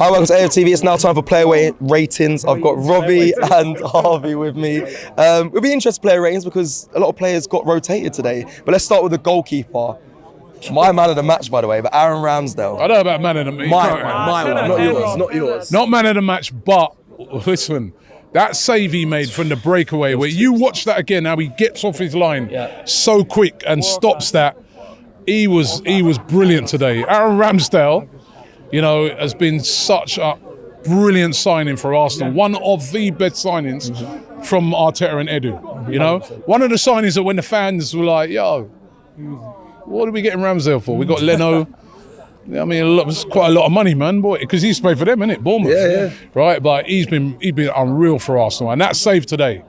Hi, welcome to AFTV. It's now time for player ratings. I've got Robbie and Harvey with me. We'll be interested in player ratings because a lot of players got rotated today. But let's start with the goalkeeper. My man of the match, by the way, but Aaron Ramsdale. I don't know about man of the match. My one, not yours. Not man of the match, but listen, that save he made from the breakaway, where you watch that again, how he gets off his line so quick and stops that. He was brilliant today. Aaron Ramsdale, has been such a brilliant signing for Arsenal. One of the best signings from Arteta and Edu. One of the signings that when the fans were like, yo, what are we getting Ramsdale for? We got Leno. I mean, it's quite a lot of money, man, boy, because he's played for them, innit? Bournemouth. Yeah. Right, but he's been unreal for Arsenal. And that save today,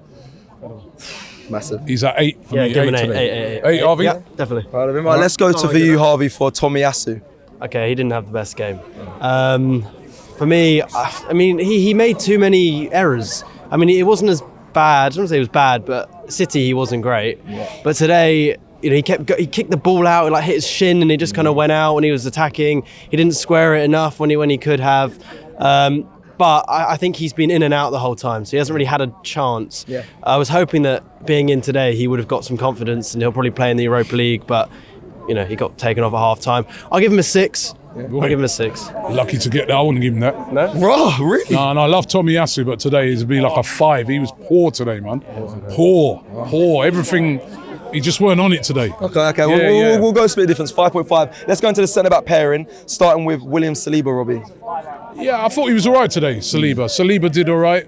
massive. He's at 8 for me. Give him an 8, Harvey? Yeah, definitely. Right, let's go to you, Harvey, for Tomiyasu. Okay, he didn't have the best game. For me, he made too many errors. I mean, it wasn't as bad. I don't say it was bad, but City, he wasn't great. Yeah. But today, he kicked the ball out, it hit his shin, and he just kind of went out when he was attacking. He didn't square it enough when he could have. But I think he's been in and out the whole time, so he hasn't really had a chance. Yeah. I was hoping that being in today, he would have got some confidence, and he'll probably play in the Europa League. But he got taken off at half time. I'll give him a 6. Yeah. I'll give him a 6. Lucky to get that. I wouldn't give him that. No? Bro, really? No, I love Tomiyasu, but today he's been like a 5. He was poor today, man. Poor. Everything. He just weren't on it today. Okay. We'll go split difference. 5.5. Let's go into the centre back pairing, starting with William Saliba, Robbie. Yeah, I thought he was all right today, Saliba. Saliba did all right.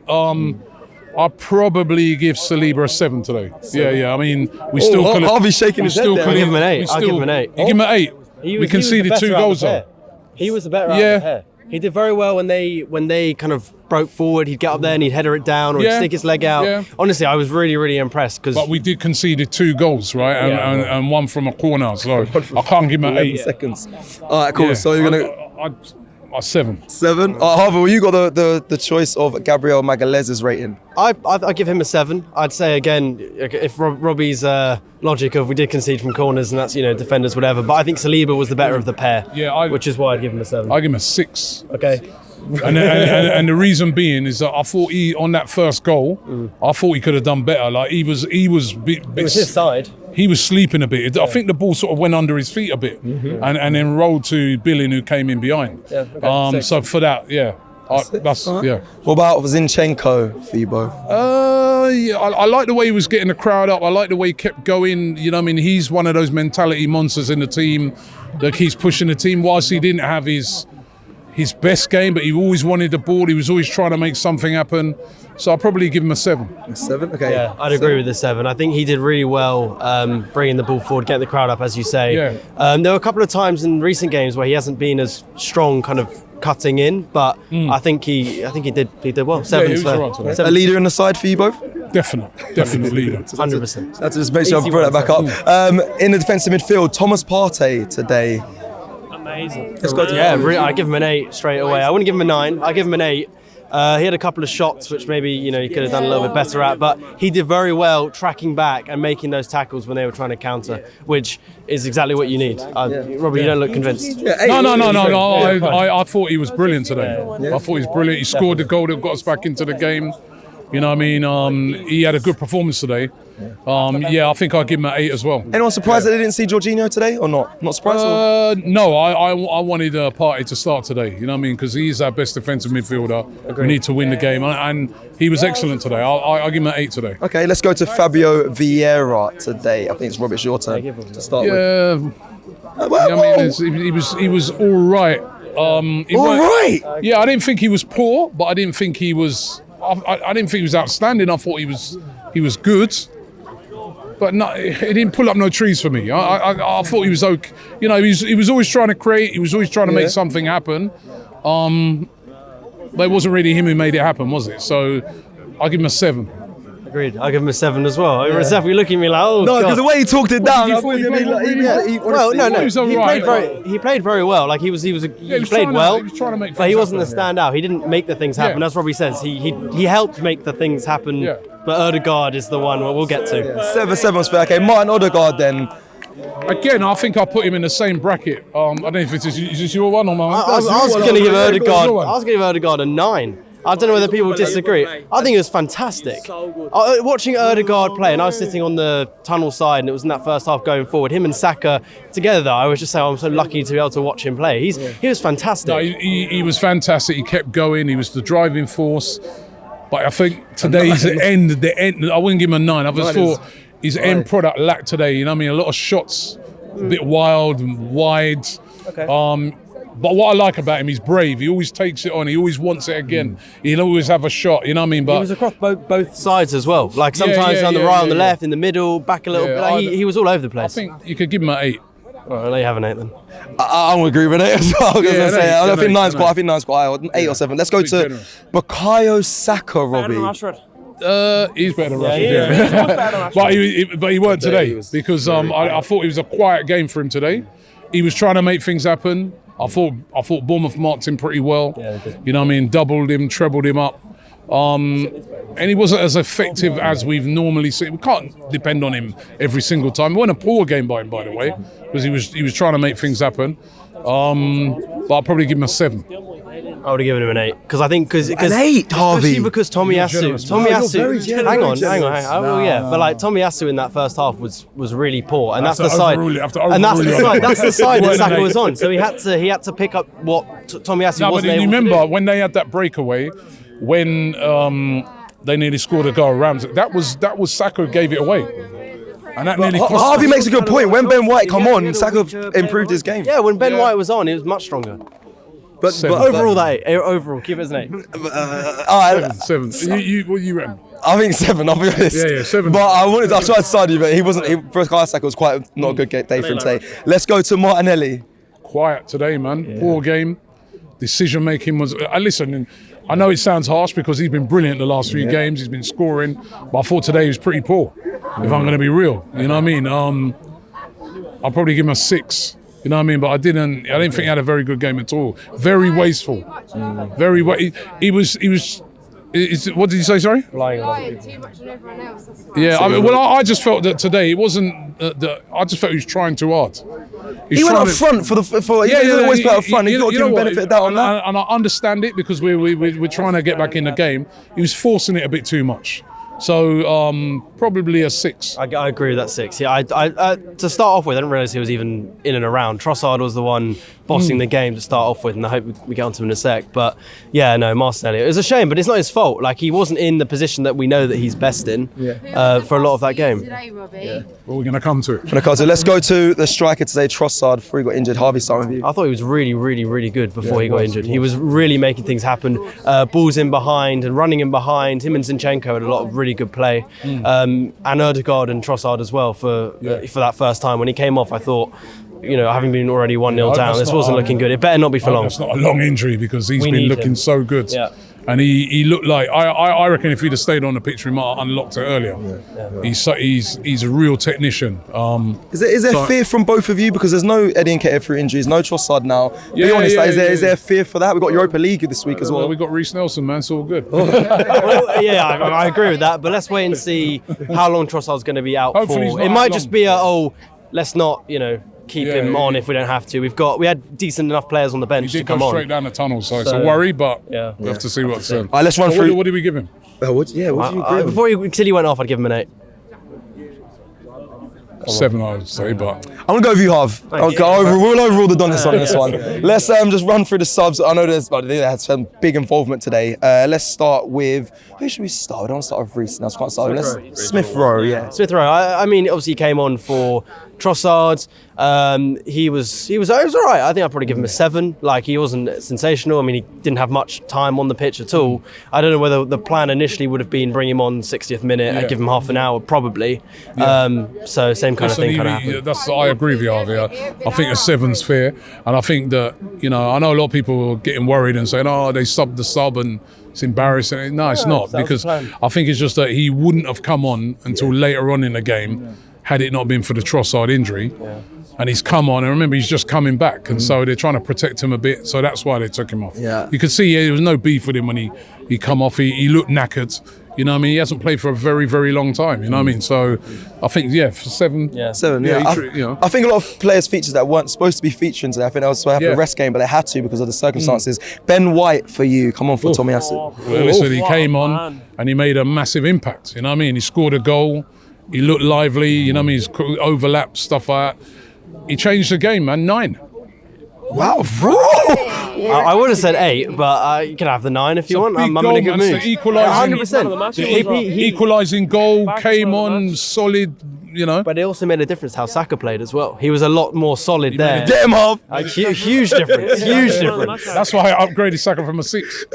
I'll probably give Saliba a 7 today. 7. Yeah. I mean, we still. Harvey's shaking his head there. I'll give him an 8. I'll give him an 8. You give him an 8. We conceded 2 goals though. He was the better out of the pair. He did very well when they kind of broke forward. He'd get up there and he'd header it down or he'd stick his leg out. Yeah. Honestly, I was really, really impressed. But we did conceded 2 goals, right? And one from a corner, so I can't give him an 8. Seconds. All right, cool. Yeah. So you're gonna. A 7. 7. Harvey, well, you got the choice of Gabriel Magalhaes's rating. I give him a 7. I'd say again, if Robbie's logic of we did concede from corners and that's defenders whatever, but I think Saliba was the better of the pair. Yeah, which is why I'd give him a 7. I give him a 6. Okay. and the reason being is that I thought on that first goal, I thought he could have done better. Like he was it was his side. He was sleeping a bit. I think the ball sort of went under his feet a bit, and then rolled to Billing, who came in behind. Yeah, okay. So for that, that's yeah. What about Zinchenko for you both? I like the way he was getting the crowd up. I like the way he kept going. He's one of those mentality monsters in the team that keeps pushing the team. Whilst he didn't have his best game, but he always wanted the ball. He was always trying to make something happen. So I'll probably give him a 7. A 7? Okay. Yeah, I'd agree with the 7. I think he did really well bringing the ball forward, getting the crowd up, as you say. Yeah. There were a couple of times in recent games where he hasn't been as strong kind of cutting in, but I think he did well. 7's fair. Right, a leader in the side for you both? Definite leader. 100%. That's just make sure I brought that back up. In the defensive midfield, Thomas Partey today. Amazing. I give him an 8 straight away. I wouldn't give him a 9. I give him an 8. He had a couple of shots which maybe he could have done a little bit better at, but he did very well tracking back and making those tackles when they were trying to counter, which is exactly what you need. Robbie, you don't look convinced. No. I thought he was brilliant today. I thought he was brilliant. He scored the goal that got us back into the game. He had a good performance today. I think I'll give him an 8 as well. Anyone surprised that they didn't see Jorginho today or not? Not surprised? No, I wanted Partey to start today, because he's our best defensive midfielder. Agreed. We need to win the game, and he was excellent today. I'll give him an 8 today. Okay, let's go to Fabio Vieira today. I think it's Robert, your turn to start with. He was all right. All right? Yeah, I didn't think he was poor, but I didn't think he was... I didn't think he was outstanding. I thought he was good, but he didn't pull up no trees for me. I thought he was okay. He was always trying to create. He was always trying to make something happen. But it wasn't really him who made it happen, was it? So I'll give him a 7. Agreed. I'll give him a 7 as well. You're looking at me like, oh, no, because the way he talked it down. He played very well. Like he played well, but he wasn't the standout. He didn't make the things happen. As Robbie says, he helped make the things happen. Yeah. But Odegaard is the one we'll get to. 7 was fair. Okay, Martin Odegaard then. Again, I think I put him in the same bracket. I don't know if is this your one or mine? I was going to give Ødegaard a 9. I don't know whether people disagree. I think it was fantastic. Watching Ødegaard play, and I was sitting on the tunnel side, and it was in that first half going forward. Him and Saka together, though, I was just saying I'm so lucky to be able to watch him play. He was fantastic. No, he was fantastic. He kept going. He was the driving force. But I think today's the end. I wouldn't give him a 9. I just thought his end product lacked today. You know what I mean? A lot of shots, a bit wild and wide. Okay. But what I like about him, he's brave. He always takes it on. He always wants it again. He'll always have a shot. You know what I mean? But he was across both sides as well. Like sometimes on the right, on the left, in the middle, back a little bit. Like he was all over the place. I think you could give him an 8. Well, I'll let you have an 8 then. I would agree with it as well. I think 9's quite. I think 9's quite high. 8 or 7. Let's go to Bukayo Saka, Robbie. He's better than Rashford. But he weren't today because I thought it was a quiet game for him today. He was trying to make things happen. I thought Bournemouth marked him pretty well. You know what I mean? Doubled him, trebled him up. And he wasn't as effective as we've normally seen. We can't depend on him every single time. It wasn't a poor game by him, by the way, because he was trying to make things happen. But I'll probably give him a 7. I would have given him an 8 because I think an 8, Harvey. Especially because Tomiyasu. Hang on. But like Tomiyasu in that first half was really poor, and that's the side that Saka was on. So he had to pick up what Tomiyasu wasn't able to do. Remember when they had that breakaway, when they nearly scored a goal around. That was Saka who gave it away. And that nearly cost Harvey makes a good point. When Ben White come on, Saka improved his game. Yeah, when Ben White was on, he was much stronger. But overall, overall, keep it as an 8. 7. What you reckon? I think 7. I'll be honest. Yeah, 7. But I tried to side you, but he wasn't. Bukayo Saka was quite not a good day for him today. Let's go to Martinelli. Quiet today, man. Yeah. Poor game. Decision making was. Listen. I know it sounds harsh because he's been brilliant the last 3 games. He's been scoring, but I thought today he was pretty poor. If I'm going to be real, you know what I mean. I'll probably give him a 6. You know what I mean? But I didn't think he had a very good game at all. Very wasteful. Very he was. What did you say? Sorry. Relying too much on everyone else. Yeah. I just felt that today it wasn't. I just felt he was trying too hard. He went up front for. He always put up front. He's got to give him benefit of doubt on that. And I understand it because we're trying to get back in the game. He was forcing it a bit too much. So probably a 6. I agree with that 6. Yeah, I to start off with, I didn't realise he was even in and around. Trossard was the one bossing the game to start off with, and I hope we get onto him in a sec. But yeah, no, Martinelli. It was a shame, but it's not his fault. Like he wasn't in the position that we know that he's best in for a lot of that game. Today, Robbie. Well, we're going to come to it. Let's go to the striker today, Trossard, before he got injured. Harvey, start with you. I thought he was really, really, really good before he got injured. He was really making things happen. Balls in behind and running in behind. Him and Zinchenko had a lot of really good play. And Ødegaard and Trossard as well for that first time. When he came off, I thought, having been already 1-0 down, this wasn't looking good. It better not be for long. That's not a long injury because he's been looking so good. Yeah. And he looked like I reckon if he'd have stayed on the pitch, we might have unlocked it earlier. He's a real technician. Is there fear from both of you because there's no Eddie Nketiah through injuries, no Trossard now? Be honest, is there fear for that? We've got Europa League this week as well. We've got Reece Nelson, man. It's all good. I agree with that. But let's wait and see how long Trossard's going to be out for. It might just be let's not keep him on if we don't have to. We had decent enough players on the bench to come on. He did go straight down the tunnel, so it's a worry, but we have to see what's done. All right, let's run through. What did we give him? What do you agree with? Before he went off, I'd give him an 8. 7, I would say, but I'm gonna go with you, Harv. We'll overrule the Donis on this one. Let's just run through the subs. I know they had some big involvement today. Let's start with who should we start with? I don't want to start with Reece. No, I can't start with Smith Rowe. Yeah, Smith Rowe. I mean, obviously he came on for Trossard. He was all right. I think I'd probably give him a 7. Like he wasn't sensational. I mean, he didn't have much time on the pitch at all. I don't know whether the plan initially would have been bring him on 60th minute and give him half an hour, probably. So same kind of thing kind of happened. I agree with you, Harvey. I think a 7's fair, and I think that I know a lot of people are getting worried and saying, they subbed the sub and it's embarrassing. No, it's not, because I think it's just that he wouldn't have come on until later on in the game had it not been for the Trossard injury. And he's come on, and remember, he's just coming back, and so they're trying to protect him a bit, so that's why they took him off. You could see there was no beef with him when he come off. He looked knackered. You know what I mean? He hasn't played for a very, very long time. You know what I mean? So I think, for 7. Yeah. 7, Yeah, yeah. I think a lot of players' features that weren't supposed to be featuring today. I think they were supposed to have a rest game, but they had to because of the circumstances. Ben White for you. Come on for Tomiyasu. Well, listen, he came on and he made a massive impact. You know what I mean? He scored a goal. He looked lively. You know what I mean? He's overlapped, stuff like that. He changed the game, man. 9. Wow, bro. I would have said 8, but you can have the 9 if you want. I'm in a good mood. Equalising, 100%. equalising goal, came on, solid, you know. But it also made a difference how Saka played as well. He was a lot more solid there. Get him off. Huge difference. Huge difference. That's why I upgraded Saka from a 6.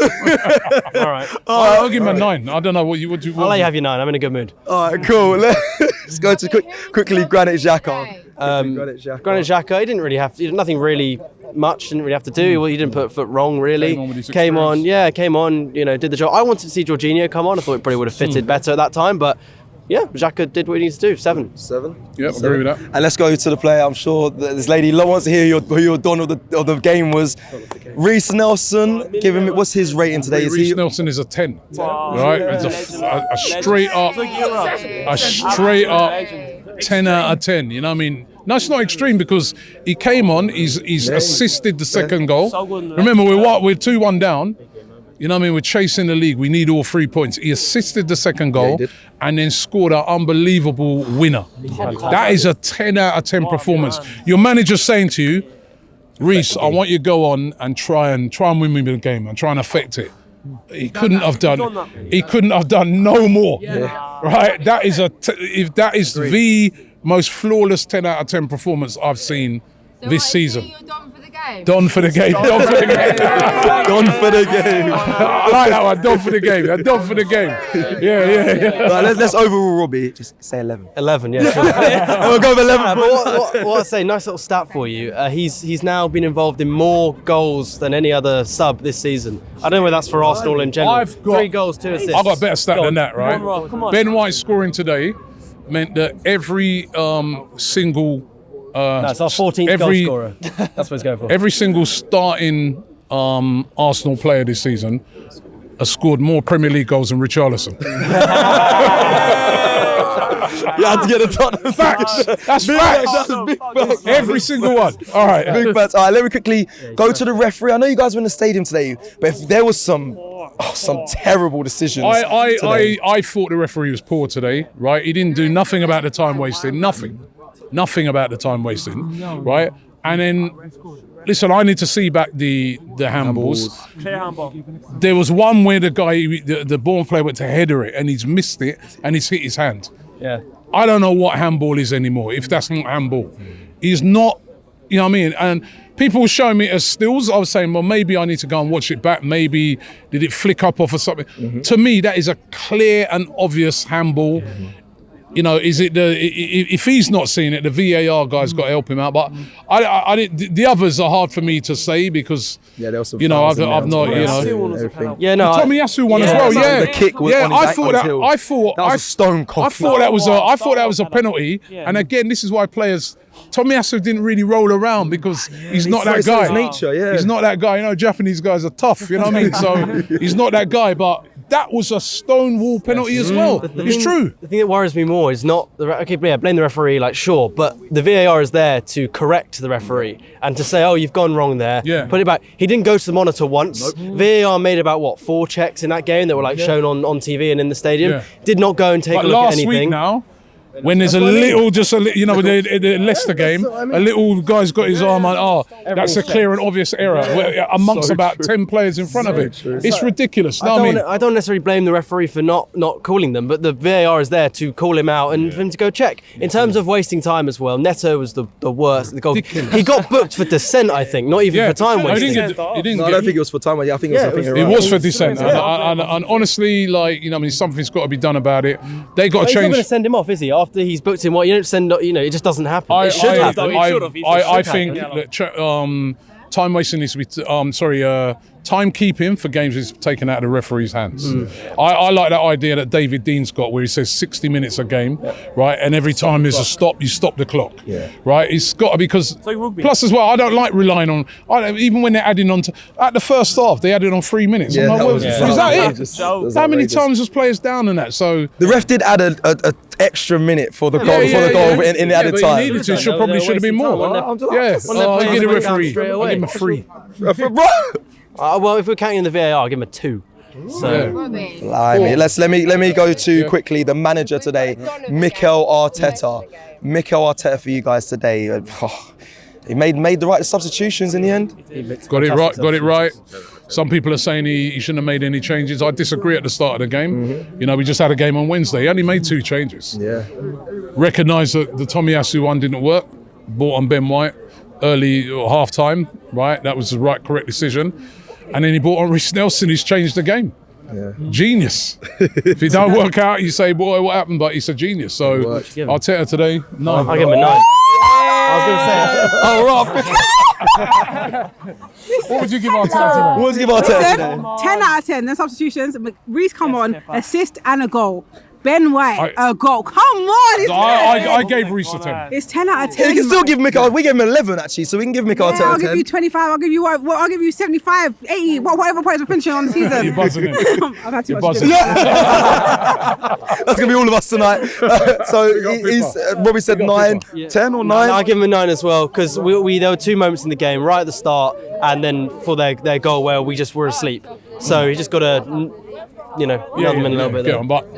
All right. I'll give him a 9. I don't know what you. I'll let you have your 9. I'm in a good mood. All right, cool. Let's go to quickly Granit Xhaka. Granit Xhaka, he didn't really have. He did nothing really much. Didn't really have to do. He didn't put foot wrong really. Came on. You know, did the job. I wanted to see Jorginho come on. I thought it probably would have fitted better at that time, but. Yeah, Xhaka did what he needs to do. 7. 7. Yep, agree with that. And let's go to the player. I'm sure that this lady wants to hear who your don of the game was. Reece Nelson. Give him. What's his rating today? Reece Nelson is a 10. Right, it's a straight up 10 out of 10. You know what I mean? No, it's not extreme because he came on. He's assisted the second goal. Remember, we're 2-1 down. You know what I mean? We're chasing the league. We need all 3 points. He assisted the second goal and then scored an unbelievable winner. That is a 10 out of 10 performance. Your manager's saying to you, Reece, I want you to go on and try and win me the game and try and affect it. He couldn't have done. He couldn't have done no more. Right? That is if that is the most flawless 10 out of 10 performance I've seen this season. Don for the game. Don for the game. Don for the game. I like that one. Don for the game. Don for the game. Yeah. Right, let's overall Robbie. Just say 11. 11, yeah. Sure. We'll go with 11. But what I say, nice little stat for you. He's now been involved in more goals than any other sub this season. I don't know whether that's for Arsenal in general. 3 goals, 2 assists. I've got a better stat than that, right? Ben White scoring today meant that every single. That's our 14th goal scorer. That's what he's going for. Every single starting Arsenal player this season has scored more Premier League goals than Richarlison. You had to get a ton of facts. That's facts. Big facts. Every single one. All right. Big facts. All right, let me quickly go to the referee. I know you guys were in the stadium today, but if there was some terrible decisions today. I thought the referee was poor today, right? He didn't do nothing about the time wasted. Nothing about the time wasting, right? And then, listen, I need to see back the handballs. Clear handball. There was one where the guy, the Bournemouth player went to header it and he's missed it and he's hit his hand. Yeah. I don't know what handball is anymore, if that's not handball. He's not, you know what I mean? And people were showing me as stills. I was saying, well, maybe I need to go and watch it back. Maybe did it flick up off or something? To me, that is a clear and obvious handball. You know, is it if he's not seeing it, the VAR guy's got to help him out. But the others are hard for me to say because there was some you know I've not you know. Everything. No. Tomiyasu one as well. Yeah, the kick was on his I thought that was a stone cold. I thought that was a penalty. And again, this is why players. Tomiyasu didn't really roll around because he's not that guy. His nature, yeah. He's not that guy. You know, Japanese guys are tough. You know what I mean? So he's not that guy. But that was a stonewall penalty as well. It's true. The thing that worries me more is not blame the referee, like sure, but the VAR is there to correct the referee and to say, oh, you've gone wrong there. Yeah. Put it back. He didn't go to the monitor once. VAR made about 4 checks in that game that were like shown on TV and in the stadium. Yeah. Did not go and take a look at anything. Last week now. When there's you know, the Leicester game, a little guy's got his arm on, that's a clear and obvious error amongst about 10 players in front of it. It's ridiculous. I don't necessarily blame the referee for not calling them, but the VAR is there to call him out and for him to go check. In terms of wasting time as well, Neto was the worst. The goal. He got booked for dissent, I think, not even for time wasting. I don't think it was for time. I think it was for dissent. And honestly, like, you know, I mean, something's got to be done about it. They got to change. He's not going to send him off, is he? After he's booked him, you don't send. You know, it just doesn't happen. It should happen. I think that time wasting needs to be, timekeeping for games is taken out of the referee's hands. I like that idea that David Dean's got where he says 60 minutes a game, right? And every time there's a stop, you stop the clock, right? It's got to, because, plus as well, I don't like relying on, even when they're adding on to, at the first half, they added on 3 minutes. I'm like, is that it? How many times was players down in that? So the ref did add a extra minute for the goal, in the added time. He needed to, probably should have been more. I'll give the referee, I'll give him a 3. Well, if we're counting the VAR, I'll give him a 2. So, Blimey. Let me go to quickly the manager today, Mikel Arteta. Mikel Arteta for you guys today. He made the right substitutions in the end. Got it right. Some people are saying he shouldn't have made any changes. I disagree at the start of the game. You know, we just had a game on Wednesday. He only made 2 changes. Yeah. Recognised that the Tomiyasu one didn't work. Bought on Ben White early or half time, right? That was the correct decision. And then he brought on Reece Nelson, who's changed the game. Yeah. Genius. If it don't work out, you say, boy, what happened? But he's a genius. So Arteta today, 9. I'll give him a 9. I was going to say, What would you give Arteta today? What would you give Arteta today? 10 out of 10. No substitutions. Reece come on, assist and a goal. Ben White, a goal. Come on. I gave Reece a 10. It's 10 out of 10. Yeah, you can still give Mikel. We gave him 11 actually, so we can give Mikel Arteta I'll 10. give you 25. I'll give you what? I'll give you 75, 80, whatever points we're finishing on the season. You're buzzing in. I've had too You're much buzzing. to do. That's gonna be all of us tonight. So he's Robbie said 9, 10 or 9. I'll give him a 9 as well, because there were 2 moments in the game, right at the start, and then for their goal where we just were asleep. So he just got to, another minute a little bit there. But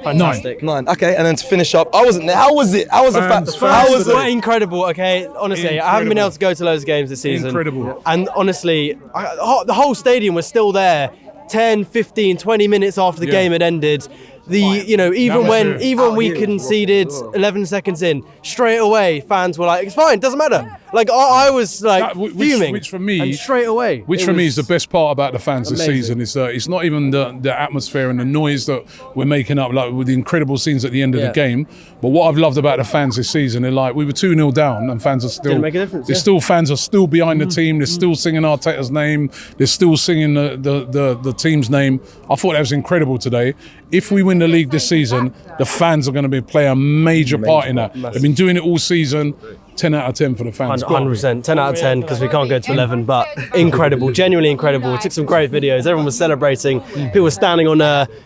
fantastic. 9. Okay, and then to finish up, I wasn't there. How was it? How was the fact? How was it? Incredible. Okay, honestly, I haven't been able to go to loads of games this season. Incredible. And honestly, the whole stadium was still there 10, 15, 20 minutes after the game had ended. Even when we conceded 11 seconds in, straight away fans were like, it's fine, doesn't matter. Like I was like fuming. Which for me, and straight away. Which for me is the best part about the fans this season is that it's not even the atmosphere and the noise that we're making up, like with the incredible scenes at the end of the game. But what I've loved about the fans this season, they're like, we were 2-0 down, and fans are still. Didn't make a difference. Fans are still behind the team. They're still singing Arteta's name. They're still singing the team's name. I thought that was incredible today. If we win the league this season, the fans are going to play a major part in that. They've been doing it all season. 10 out of 10 for the fans. 100%. 10 out of 10 because we can't go to 11, but incredible, genuinely incredible. We took some great videos. Everyone was celebrating. People were standing on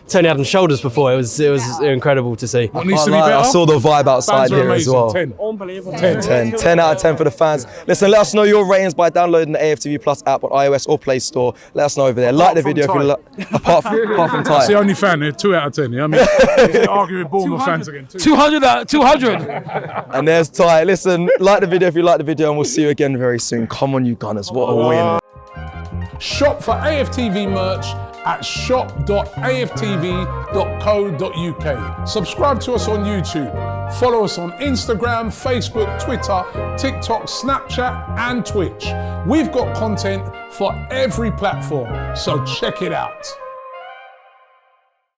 Tony Adams' shoulders before. It was incredible to see. What needs to be better? I saw the vibe outside here as well. 10. Unbelievable. 10 out of 10 for the fans. Listen, let us know your ratings by downloading the AFTV Plus app on iOS or Play Store. Let us know over there. Like the video if you like. Apart from That's Ty. the only fan there, 2 out of 10. Yeah? I mean, arguing with Bournemouth fans again. 200 out 200. And there's Ty. Listen, like the video if you like the video, and we'll see you again very soon. Come on, you Gunners. What a win. Shop for AFTV merch at shop.aftv.co.uk. Subscribe to us on YouTube. Follow us on Instagram, Facebook, Twitter, TikTok, Snapchat, and Twitch. We've got content for every platform, so check it out.